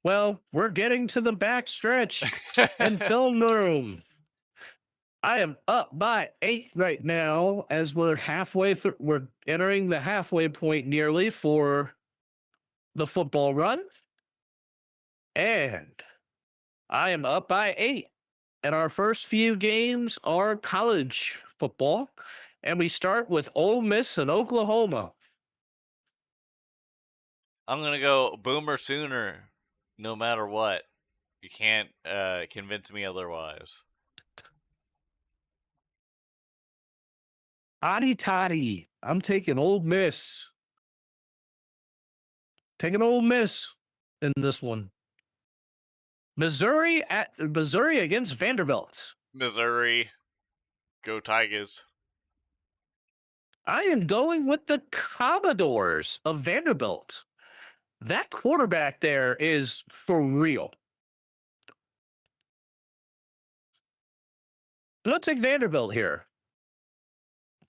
Well, we're getting to the back stretch and film room. I am up by 8 right now as we're halfway through. We're entering the halfway point nearly for the football run. And I am up by 8. And our first few games are college football. And we start with Ole Miss and Oklahoma. I'm going to go Boomer Sooner no matter what. You can't convince me otherwise. Hotty toddy. I'm taking Ole Miss. Taking Ole Miss in this one. Missouri against Vanderbilt. Missouri. Go Tigers. I am going with the Commodores of Vanderbilt. That quarterback there is for real. Let's take Vanderbilt here.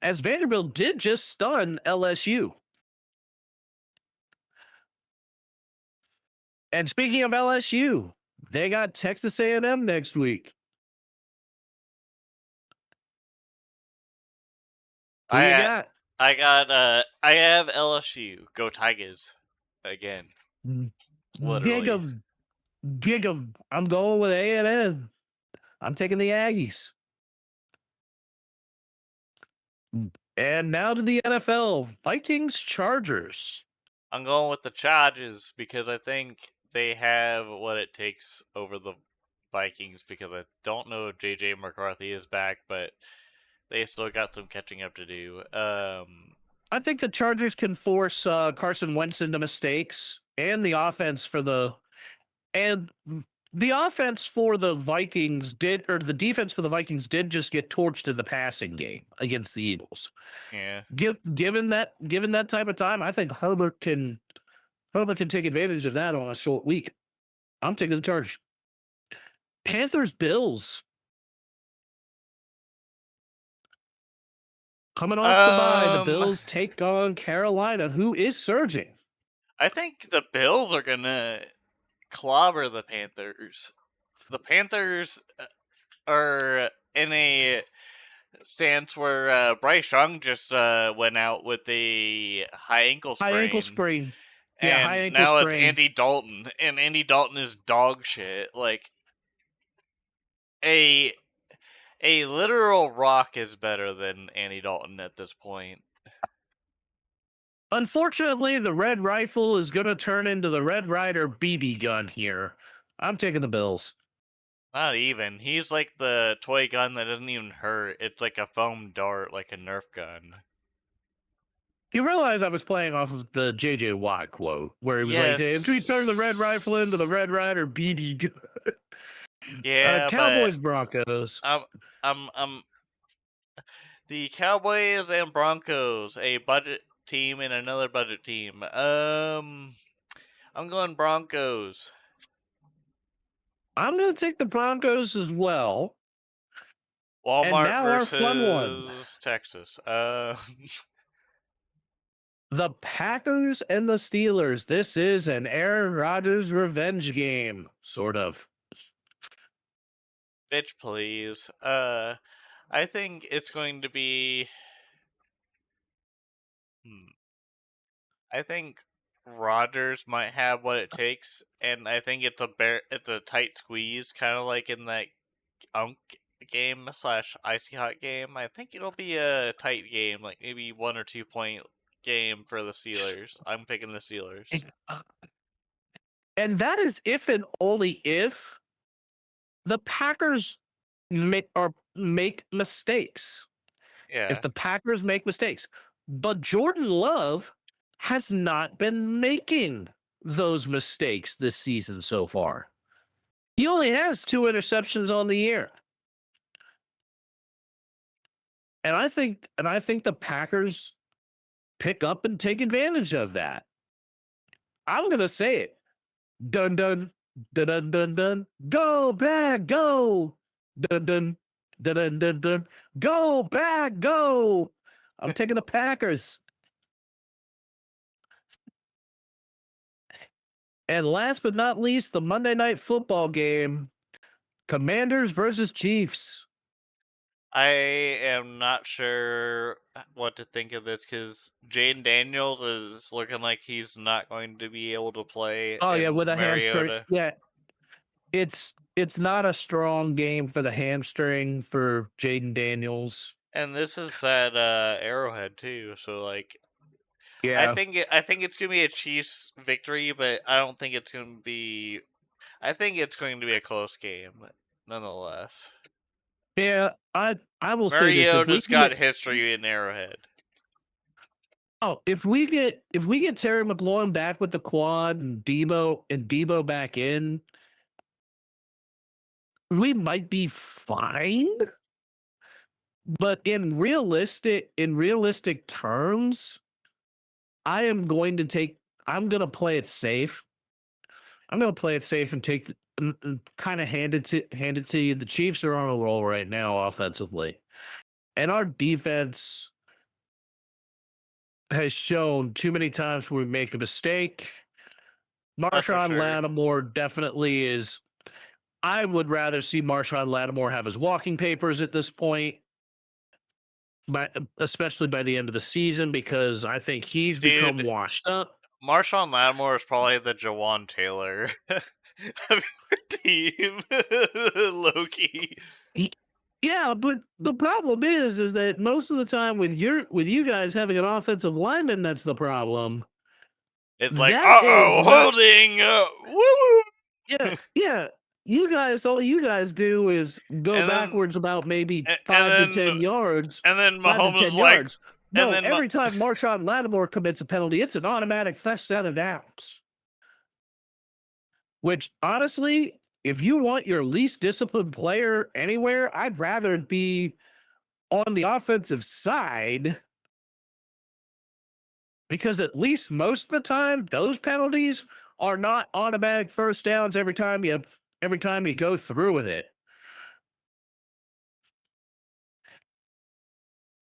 As Vanderbilt did just stun LSU. And speaking of LSU, they got Texas A&M next week. Who you got? I have LSU. Go Tigers. Again. Literally. Gig 'em. I'm going with A&M. I'm taking the Aggies. And now to the NFL. Vikings, Chargers. I'm going with the Chargers because I think they have what it takes over the Vikings because I don't know if JJ McCarthy is back, but they still got some catching up to do. I think the Chargers can force Carson Wentz into mistakes and the offense and the offense for the Vikings did, or the defense for the Vikings did just get torched in the passing game against the Eagles. Yeah. Given that type of time, I think Herbert can take advantage of that on a short week. I'm taking the charge. Panthers Bills. Coming off the bye, the Bills take on Carolina, who is surging. I think the Bills are gonna clobber the Panthers. The Panthers are in a stance where Bryce Young just went out with a high ankle sprain. High ankle sprain. Yeah, And high ankle now it's sprain. Andy Dalton, and Andy Dalton is dog shit. Like a literal rock is better than Andy Dalton at this point. Unfortunately, the Red Rifle is going to turn into the Red Rider BB gun here. I'm taking the Bills. Not even. He's like the toy gun that doesn't even hurt. It's like a foam dart, like a Nerf gun. You realize I was playing off of the J.J. Watt quote, where he was like, hey, we turn the Red Rifle into the Red Rider BB gun. Yeah, Cowboys Broncos. The Cowboys and Broncos, a budget team and another budget team. I'm going Broncos. I'm going to take the Broncos as well. Walmart and now versus our fun one. Texas. The Packers and the Steelers. This is an Aaron Rodgers revenge game, sort of. Bitch, please. I think it's going to be. I think Rodgers might have what it takes, and I think it's a tight squeeze, kind of like in that Unk game / Icy Hot game. I think it'll be a tight game, like maybe 1 or 2 point game for the Steelers. I'm picking the Steelers. And that is if and only if the Packers make mistakes. Yeah. If the Packers make mistakes. But Jordan Love has not been making those mistakes this season so far. He only has 2 interceptions on the year. And I think the Packers pick up and take advantage of that. I'm going to say it. Dun dun dun dun dun dun. Go back, go. Dun dun dun dun dun dun. Go back, go. I'm taking the Packers. And last but not least, the Monday Night Football game, Commanders versus Chiefs. I am not sure what to think of this because Jaden Daniels is looking like he's not going to be able to play. Oh yeah, with a hamstring. Yeah, it's not a strong game for the hamstring for Jaden Daniels. And this is at Arrowhead too, so like, yeah, I think it's gonna be a Chiefs victory, but I don't think it's gonna be. I think it's going to be a close game, nonetheless. Yeah, I will say this: Mariota's got history in Arrowhead. Oh, if we get Terry McLaurin back with the quad and Tebow back in, we might be fine. But in realistic terms, I'm going to play it safe. I'm going to play it safe and take kind of hand it to you. The Chiefs are on a roll right now offensively. And our defense has shown too many times where we make a mistake. Marshawn Lattimore definitely is. I would rather see Marshawn Lattimore have his walking papers at this point, especially by the end of the season, because I think he's become washed up. Marshawn Lattimore is probably the Jawan Taylor of your team, Loki. Yeah, but the problem is that most of the time with you guys having an offensive lineman, that's the problem. It's like, holding, woo. Yeah. All you guys do is go backwards about maybe 5 to 10 yards. And then Mahomes is like, yards. No, every time Marshawn Lattimore commits a penalty, it's an automatic first set of downs. Which honestly, if you want your least disciplined player anywhere, I'd rather it be on the offensive side, because at least most of the time those penalties are not automatic first downs every time you go through with it.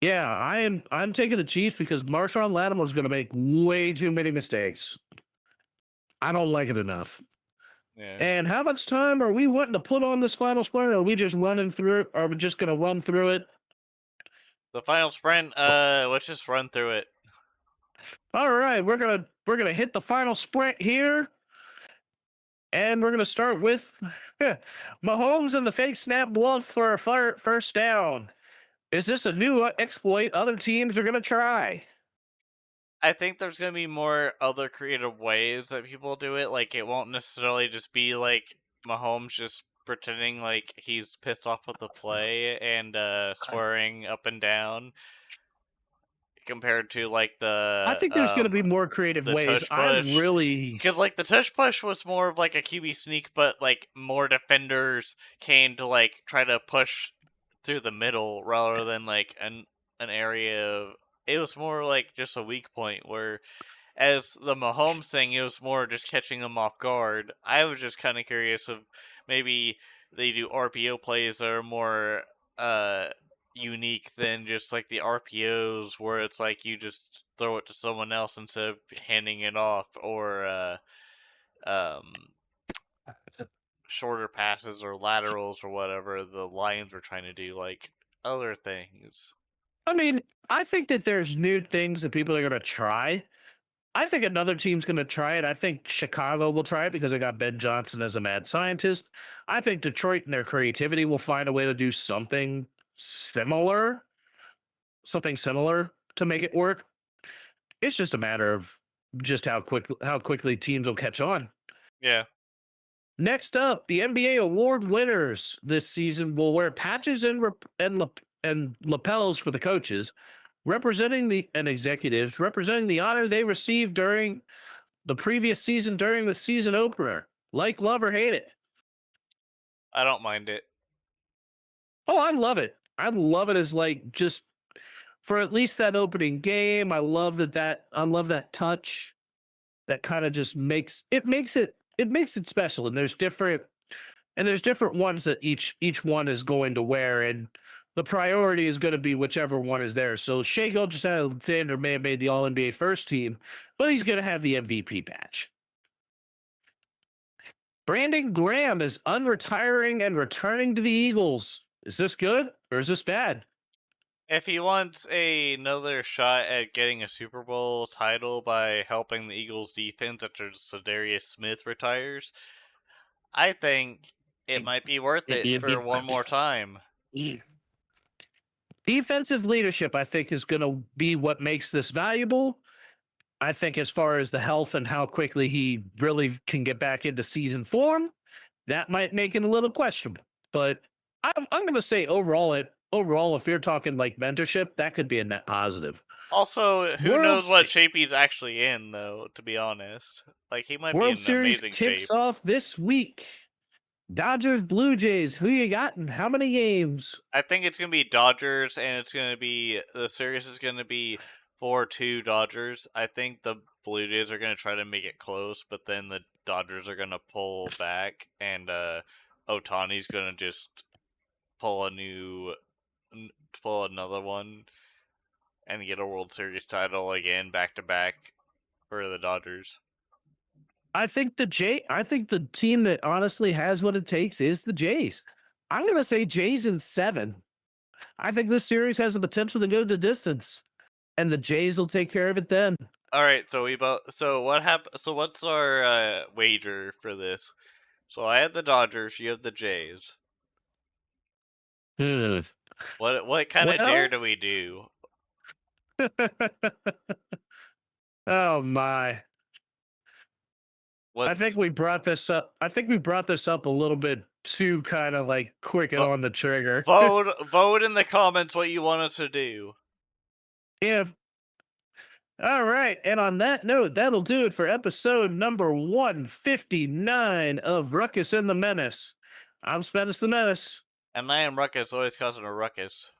Yeah, I'm taking the Chiefs because Marshawn Lattimore is going to make way too many mistakes. I don't like it enough. Yeah. And how much time are we wanting to put on this final sprint? Are we just running through it? Are we just going to run through it? The final sprint, let's just run through it. All right, we're gonna hit the final sprint here, and we're gonna start with Mahomes and the fake snap bluff for a first down. Is this a new exploit other teams are gonna try? I think there's gonna be more other creative ways that people do it. Like, it won't necessarily just be like Mahomes just pretending like he's pissed off with the play and swearing up and down, compared to like I think there's gonna be more creative the ways. tush I push. really, Because like the tush push was more of like a QB sneak, but like more defenders came to like try to push through the middle rather than like an area of. It was more like just a weak point where, as the Mahomes thing, it was more just catching them off guard. I was just kind of curious if maybe they do RPO plays that are more uh unique than just like the RPOs where it's like you just throw it to someone else instead of handing it off, or um shorter passes or laterals or whatever the Lions were trying to do, like other things. I mean, I think that there's new things that people are gonna try. I think another team's going to try it. I think Chicago will try it because they got Ben Johnson as a mad scientist. I think Detroit and their creativity will find a way to do something similar to make it work. It's just a matter of just how quickly teams will catch on. Yeah. Next up, the NBA award winners this season will wear patches and lapels for the coaches, representing the and executives representing the honor they received during the previous season during the season opener. Like, love, or hate it. I don't mind it. Oh, I love it. I love it as like just for at least that opening game. I love I love that touch. That kind of just makes it special. And there's different ones that each one is going to wear, and the priority is going to be whichever one is there. So Shea Gilgeous-Alexander may have made the All NBA first team, but he's going to have the MVP badge. Brandon Graham is unretiring and returning to the Eagles. Is this good or is this bad? If he wants another shot at getting a Super Bowl title by helping the Eagles defense after Zadarius Smith retires, I think it might be worth it for one more time. Defensive leadership, I think, is going to be what makes this valuable. I think as far as the health and how quickly he really can get back into season form, that might make it a little questionable. But I'm going to say overall, if you're talking like mentorship, that could be a net positive. Also, who World knows what Se- shape he's actually in, though, to be honest. Like, he might be World in Series amazing kicks shape. off this week. Dodgers, Blue Jays. Who you got and how many games? I think it's going to be Dodgers, and it's going to be, the series is going to be 4-2 Dodgers. I think the Blue Jays are going to try to make it close, but then the Dodgers are going to pull back, and Otani's going to just pull pull another one and get a World Series title again back to back for the Dodgers. I think the team that honestly has what it takes is the Jays. I'm going to say Jays in 7. I think this series has the potential to go the distance, and the Jays will take care of it then. All right, so what happened? So what's our wager for this? So I had the Dodgers, you have the Jays. Hmm. What kind of dare do we do? Oh my. What's, I think we brought this up. I think we brought this up a little bit too kind of like quick and on the trigger. vote in the comments what you want us to do. If All right. And on that note, that'll do it for episode number 159 of Ruckus and the Menace. I'm Spenaces the Menace. And I am Ruckus, always causing a ruckus.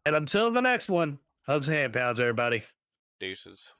And until the next one, hugs and hand pounds, everybody. Deuces.